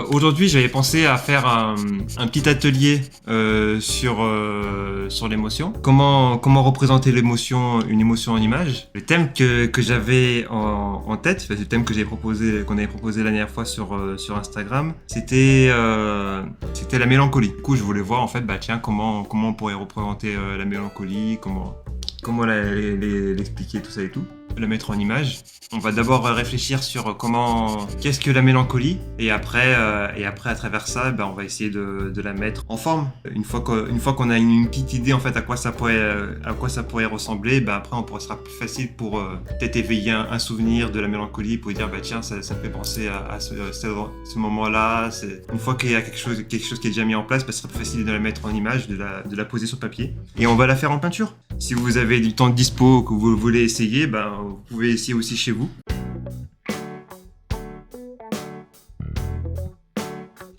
Aujourd'hui, j'avais pensé à faire un petit atelier sur l'émotion. Comment représenter l'émotion, une émotion en image. Le thème que j'avais en tête, enfin, le thème que qu'on avait proposé la dernière fois sur Instagram, c'était la mélancolie. Du coup, je voulais voir en fait, bah tiens, comment on pourrait représenter la mélancolie, comment l'expliquer, tout ça et tout, la mettre en image. On va d'abord réfléchir sur qu'est-ce que la mélancolie, et après à travers ça, ben, on va essayer de la mettre en forme. Une fois qu'on a une petite idée en fait à quoi ça pourrait ressembler, ben après on sera plus facile pour peut-être éveiller un souvenir de la mélancolie, pour dire bah tiens, ça me fait penser à ce moment-là. Une fois qu'il y a quelque chose qui est déjà mis en place, ben, ce sera plus facile de la mettre en image, de la poser sur papier, et on va la faire en peinture. Si vous avez du temps de dispo, que vous voulez essayer, ben, vous pouvez essayer aussi chez vous.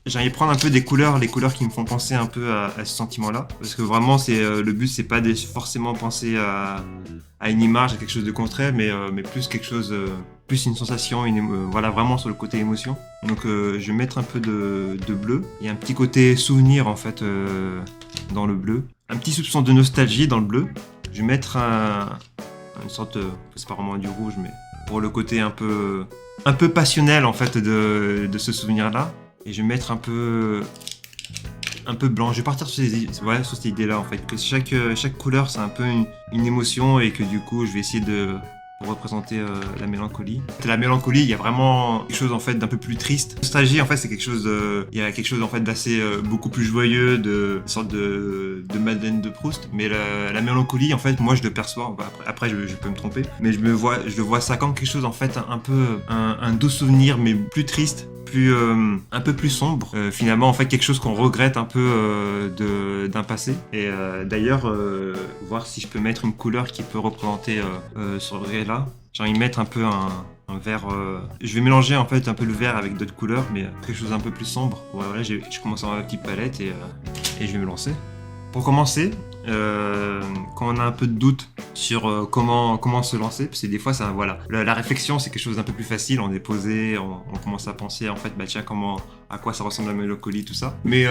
J'ai envie de prendre un peu des couleurs, les couleurs qui me font penser un peu à ce sentiment-là. Parce que vraiment, le but, c'est pas de forcément penser à une image, à quelque chose de concret, mais plus quelque chose, plus une sensation, voilà, vraiment sur le côté émotion. Donc je vais mettre un peu de bleu. Il y a un petit côté souvenir, en fait, dans le bleu. Un petit soupçon de nostalgie dans le bleu. Je vais mettre une sorte de, c'est pas vraiment du rouge, mais pour le côté un peu passionnel en fait de ce souvenir-là. Et je vais mettre un peu blanc. Je vais partir sur cette idée-là en fait, que chaque couleur c'est un peu une émotion, et que du coup je vais essayer de représenter la mélancolie. La mélancolie, il y a vraiment quelque chose en fait d'un peu plus triste. La nostalgie en fait c'est quelque chose il y a quelque chose en fait d'assez beaucoup plus joyeux, une sorte de Madeleine de Proust. Mais la mélancolie en fait, moi je le perçois. Après je peux me tromper, mais je le vois ça comme quelque chose en fait un peu un doux souvenir, mais plus triste. Un peu plus sombre, finalement en fait quelque chose qu'on regrette un peu d'un passé. Et d'ailleurs voir si je peux mettre une couleur qui peut représenter ce regret là. J'ai envie de mettre un peu un vert, je vais mélanger en fait un peu le vert avec d'autres couleurs, mais quelque chose un peu plus sombre. Voilà, je commence à avoir ma petite palette, et je vais me lancer. Pour commencer, quand on a un peu de doute sur comment se lancer, parce que des fois voilà, la réflexion c'est quelque chose d'un peu plus facile, on est posé, on commence à penser en fait bah tiens, à quoi ça ressemble la mélancolie, tout ça. Mais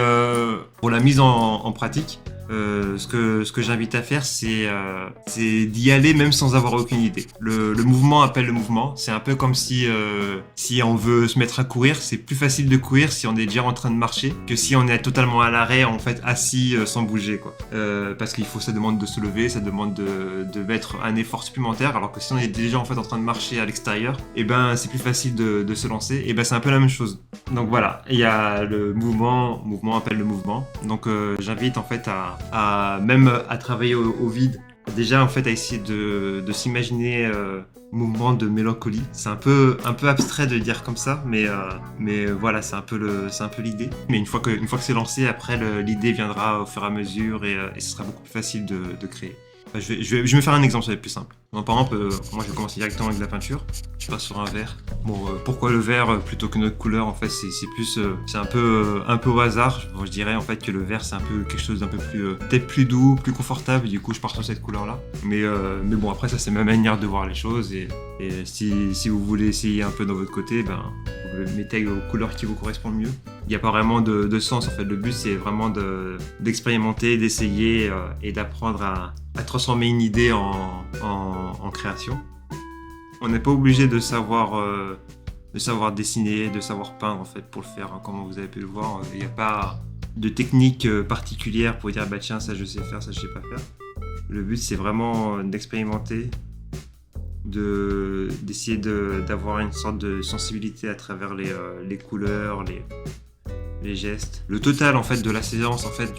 pour la mise en pratique, ce que j'invite à faire, c'est d'y aller même sans avoir aucune idée. Le mouvement appelle le mouvement. C'est un peu comme si on veut se mettre à courir, c'est plus facile de courir si on est déjà en train de marcher que si on est totalement à l'arrêt, en fait assis sans bouger, quoi. Parce ça demande de se lever, ça demande de mettre un effort supplémentaire, alors que si on est déjà en fait en train de marcher à l'extérieur, et ben c'est plus facile de se lancer. Et ben c'est un peu la même chose. Donc voilà, il y a le mouvement appelle le mouvement. Donc j'invite en fait même à travailler au vide. Déjà en fait à essayer de s'imaginer mouvement de mélancolie. C'est un peu abstrait de dire comme ça, mais voilà, c'est un peu l'idée. Mais une fois que c'est lancé, après l'idée viendra au fur et à mesure, et ce sera beaucoup plus facile de créer. Enfin, je vais me faire un exemple, ça va être plus simple. Donc, par exemple, moi je vais commencer directement avec de la peinture. Je passe sur un vert. Bon, pourquoi le vert plutôt qu'une autre couleur? En fait, c'est plus, c'est un peu au hasard. Bon, je dirais en fait que le vert c'est un peu quelque chose d'un peu plus, peut-être plus doux, plus confortable. Du coup, je pars sur cette couleur-là. Mais bon, après ça c'est ma manière de voir les choses, et si vous voulez essayer un peu dans votre côté, ben vous mettez aux couleurs qui vous correspondent mieux. Il n'y a pas vraiment de sens en fait. Le but c'est vraiment d'expérimenter, d'essayer et d'apprendre à transformer une idée en création. On n'est pas obligé de savoir dessiner, de savoir peindre en fait pour le faire, hein, comme vous avez pu le voir. Il n'y a pas de technique particulière pour dire bah tiens, ça je sais faire, ça je sais pas faire. Le but c'est vraiment d'expérimenter, d'essayer d'avoir une sorte de sensibilité à travers les couleurs, les gestes. Le total en fait de la séance en fait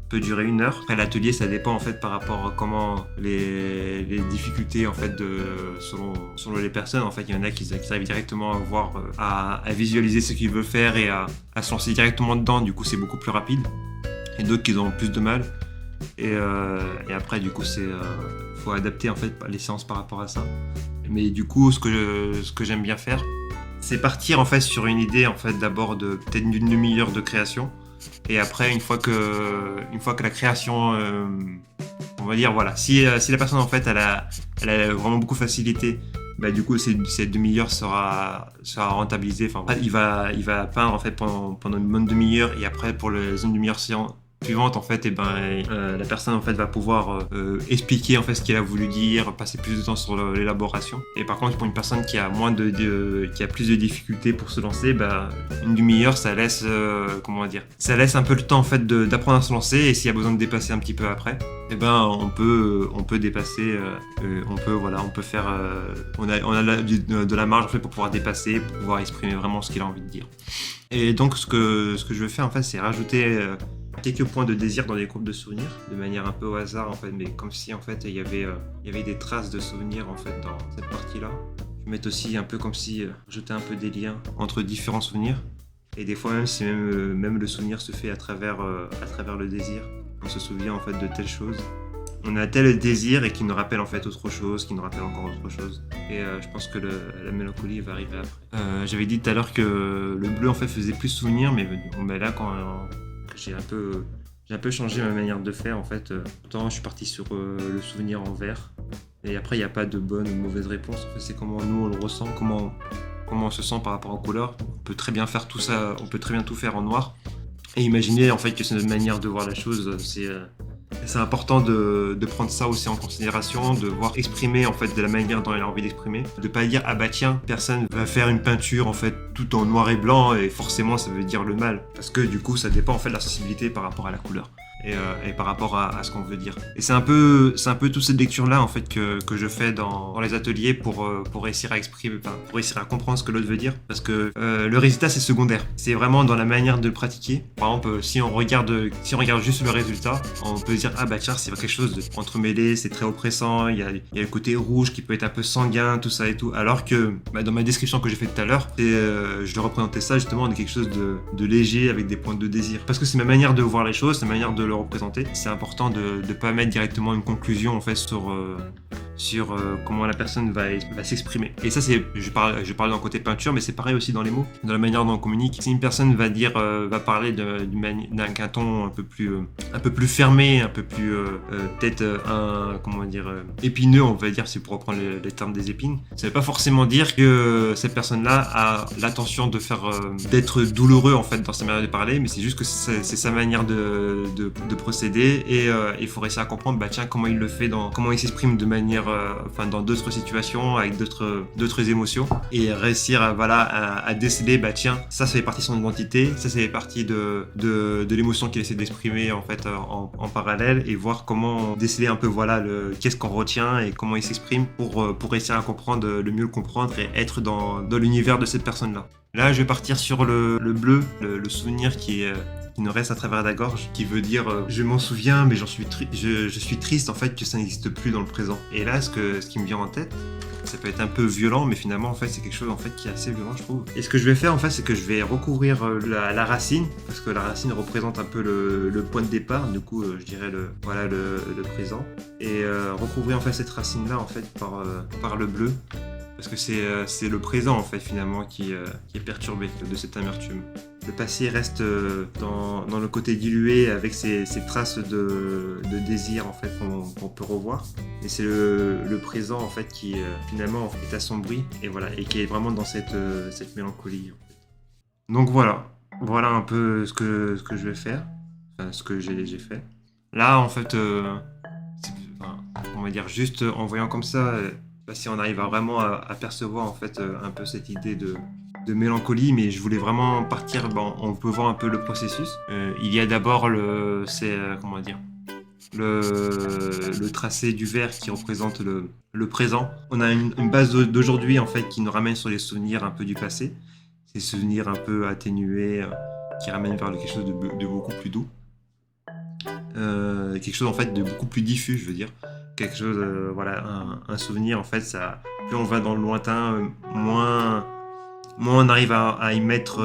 peut durer 1 heure. Après l'atelier ça dépend en fait par rapport à comment les difficultés en fait selon les personnes. En fait il y en a qui arrivent directement à voir, à visualiser ce qu'ils veulent faire et à se lancer directement dedans, du coup c'est beaucoup plus rapide. Et d'autres qui ont plus de mal. Et après du coup faut adapter en fait les séances par rapport à ça. Mais du coup ce que j'aime bien faire, c'est partir en fait sur une idée en fait d'abord de peut-être d'une demi-heure de création, et après une fois que la création on va dire voilà, si la personne en fait elle a vraiment beaucoup de facilité, bah, du coup, cette demi-heure sera rentabilisée. Enfin, il va peindre en fait pendant une bonne demi-heure et après pour les une demi-heure suivante en fait, et ben la personne en fait va pouvoir expliquer en fait ce qu'il a voulu dire, passer plus de temps sur l'élaboration. Et par contre, pour une personne qui a qui a plus de difficultés pour se lancer, bah, une demi-heure ça laisse comment dire, ça laisse un peu le temps en fait d'apprendre à se lancer, et s'il y a besoin de dépasser un petit peu après, et ben on peut dépasser, on peut faire, on a de la marge en fait pour pouvoir dépasser, pour pouvoir exprimer vraiment ce qu'il a envie de dire. Et donc ce que je vais faire en fait, c'est rajouter quelques points de désir dans des groupes de souvenirs, de manière un peu au hasard en fait, mais comme si en fait il y avait des traces de souvenirs en fait dans cette partie-là. Je vais mettre aussi un peu comme si jeter un peu des liens entre différents souvenirs. Et des fois même si même le souvenir se fait à travers le désir, on se souvient en fait de telle chose. On a tel désir et qui nous rappelle en fait autre chose, qui nous rappelle encore autre chose. Et je pense que la mélancolie va arriver après. J'avais dit tout à l'heure que le bleu en fait faisait plus souvenir, mais là quand j'ai un peu changé ma manière de faire en fait. Pourtant, je suis parti sur le souvenir en vert. Et après, il n'y a pas de bonne ou de mauvaise réponse. En fait, c'est comment nous on le ressent, comment on se sent par rapport aux couleurs. On peut très bien faire tout ça, on peut très bien tout faire en noir. Et imaginer en fait que c'est notre manière de voir la chose. C'est important de prendre ça aussi en considération, de voir exprimer en fait de la manière dont elle a envie d'exprimer, de pas dire ah bah tiens, personne va faire une peinture en fait tout en noir et blanc et forcément ça veut dire le mal, parce que du coup ça dépend en fait de la sensibilité par rapport à la couleur. Et par rapport à ce qu'on veut dire. Et c'est un peu toute cette lecture-là en fait que je fais dans les ateliers pour réussir à exprimer, pour réussir à comprendre ce que l'autre veut dire, parce que le résultat c'est secondaire. C'est vraiment dans la manière de le pratiquer. Par exemple, si on regarde juste le résultat, on peut se dire ah bah tiens c'est quelque chose de entremêlé, c'est très oppressant, il y a le côté rouge qui peut être un peu sanguin, tout ça et tout. Alors que dans ma description que j'ai faite tout à l'heure, je représentais ça justement de quelque chose de léger avec des points de désir. Parce que c'est ma manière de voir les choses, c'est ma manière de le représenter. C'est important de ne pas mettre directement une conclusion en fait sur comment la personne va s'exprimer. Et ça c'est, je parle d'un côté peinture, mais c'est pareil aussi dans les mots, dans la manière dont on communique. Si une personne va parler d'un ton un peu plus fermé, un peu plus peut-être épineux, on va dire, c'est pour reprendre les termes des épines. Ça veut pas forcément dire que cette personne-là a l'intention d'être douloureux en fait dans sa manière de parler, mais c'est juste que c'est sa manière de procéder, et il faut réussir à comprendre tiens comment il le fait, comment il s'exprime de manière dans d'autres situations avec d'autres émotions, et réussir à déceler tiens ça fait partie de son identité, ça fait partie de l'émotion qu'il essaie d'exprimer en fait en parallèle, et voir comment déceler un peu qu'est-ce qu'on retient et comment il s'exprime pour réussir à comprendre, le mieux le comprendre et être dans l'univers de cette personne-là. Là, je vais partir sur le bleu, le souvenir qui nous reste à travers la gorge, qui veut dire je m'en souviens, mais je suis triste en fait que ça n'existe plus dans le présent. Et là, ce qui me vient en tête, ça peut être un peu violent, mais finalement en fait c'est quelque chose en fait qui est assez violent, je trouve. Et ce que je vais faire en fait, c'est que je vais recouvrir la racine, parce que la racine représente un peu le point de départ. Du coup, je dirais le présent, et recouvrir en fait cette racine là en fait par le bleu. Parce que c'est le présent en fait finalement qui est perturbé de cette amertume. Le passé reste dans le côté dilué avec ces traces de désir en fait qu'on peut revoir. Et c'est le présent en fait qui finalement est assombri, et qui est vraiment dans cette mélancolie. En fait. Donc voilà un peu ce que je vais faire, ce que j'ai fait. Là en fait, on va dire juste en voyant comme ça. Si on arrive vraiment à percevoir en fait un peu cette idée de mélancolie, mais je voulais vraiment partir, on peut voir un peu le processus. Il y a d'abord le tracé du vert qui représente le présent. On a une base d'aujourd'hui en fait qui nous ramène sur les souvenirs un peu du passé, ces souvenirs un peu atténués qui ramènent vers quelque chose de beaucoup plus doux, quelque chose en fait de beaucoup plus diffus, je veux dire. Quelque chose, un souvenir en fait, plus on va dans le lointain, moins on arrive à y mettre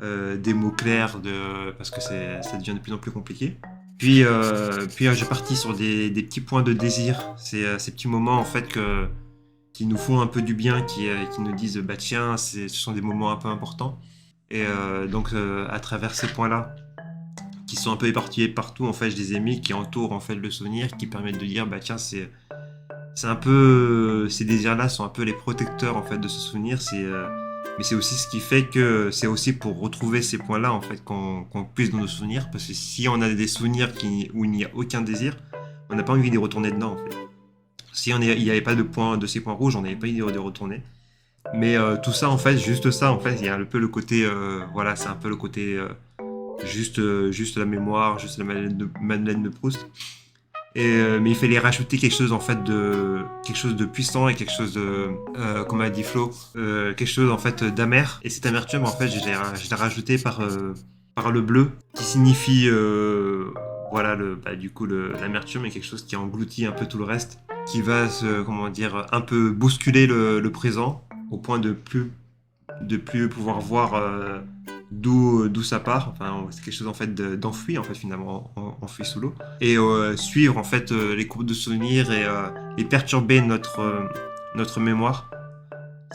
des mots clairs, parce que ça devient de plus en plus compliqué. Puis j'ai parti sur des petits points de désir, ces petits moments en fait qui nous font un peu du bien, qui nous disent tiens, ce sont des moments un peu importants, et donc à travers ces points-là, qui sont un peu éparpillés partout, en fait, je les ai mis, qui entourent en fait le souvenir, qui permettent de dire tiens, c'est c'est un peu, ces désirs-là sont un peu les protecteurs en fait de ce souvenir. Mais c'est aussi ce qui fait que c'est aussi pour retrouver ces points-là en fait qu'on puise dans nos souvenirs. Parce que si on a des souvenirs où il n'y a aucun désir, on n'a pas envie d'y retourner dedans en fait. Si il n'y avait pas de ces points rouges, on n'avait pas envie de retourner. Mais tout ça en fait, juste ça en fait, il y a un peu le côté, voilà, c'est un peu le côté juste la mémoire, juste la Madeleine de Proust. Mais il fallait rajouter quelque chose de puissant et quelque chose de, comme a dit Flo, quelque chose en fait d'amer. Et cette amertume en fait, je l'ai rajouté par le bleu, qui signifie, voilà, du coup l'amertume est quelque chose qui engloutit un peu tout le reste, qui va comment dire, un peu bousculer le présent au point de plus pouvoir voir d'où ça part. Enfin, c'est quelque chose en fait d'enfoui en fait finalement enfoui sous l'eau et suivre en fait les courbes de souvenirs et perturber notre mémoire.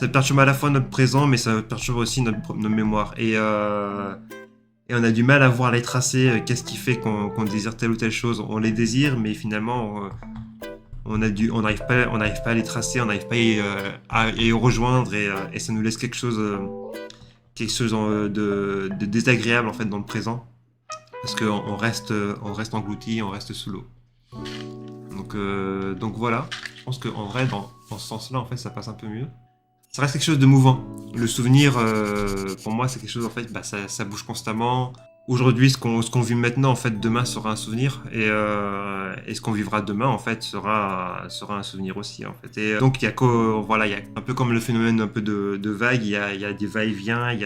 Ça perturbe à la fois notre présent, mais ça perturbe aussi notre mémoire. Et on a du mal à voir les tracés. Qu'est-ce qui fait qu'on désire telle ou telle chose? On les désire, mais finalement, on n'arrive pas à les tracer, on n'arrive pas à y rejoindre, et ça nous laisse quelque chose de désagréable en fait dans le présent, parce on reste englouti, on reste sous l'eau. Donc voilà, je pense qu'en vrai, dans ce sens-là, en fait, ça passe un peu mieux. Ça reste quelque chose de mouvant. Le souvenir, pour moi, c'est quelque chose, en fait, ça bouge constamment. Aujourd'hui, ce qu'on vit maintenant, en fait, demain sera un souvenir. Et ce qu'on vivra demain, en fait, sera un souvenir aussi, en fait. Et donc, voilà, il y a un peu comme le phénomène un peu de vague, il y a des va-et-vient, il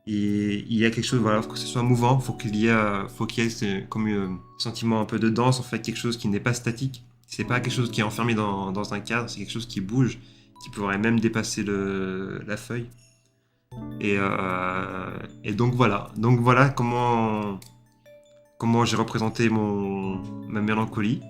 y a quelque chose, voilà, faut que ce soit mouvant, faut qu'il y ait comme un sentiment un peu de danse, en fait, quelque chose qui n'est pas statique. C'est pas quelque chose qui est enfermé dans un cadre, c'est quelque chose qui bouge, qui pourrait même dépasser la feuille. Et donc voilà. Donc voilà comment j'ai représenté ma mélancolie.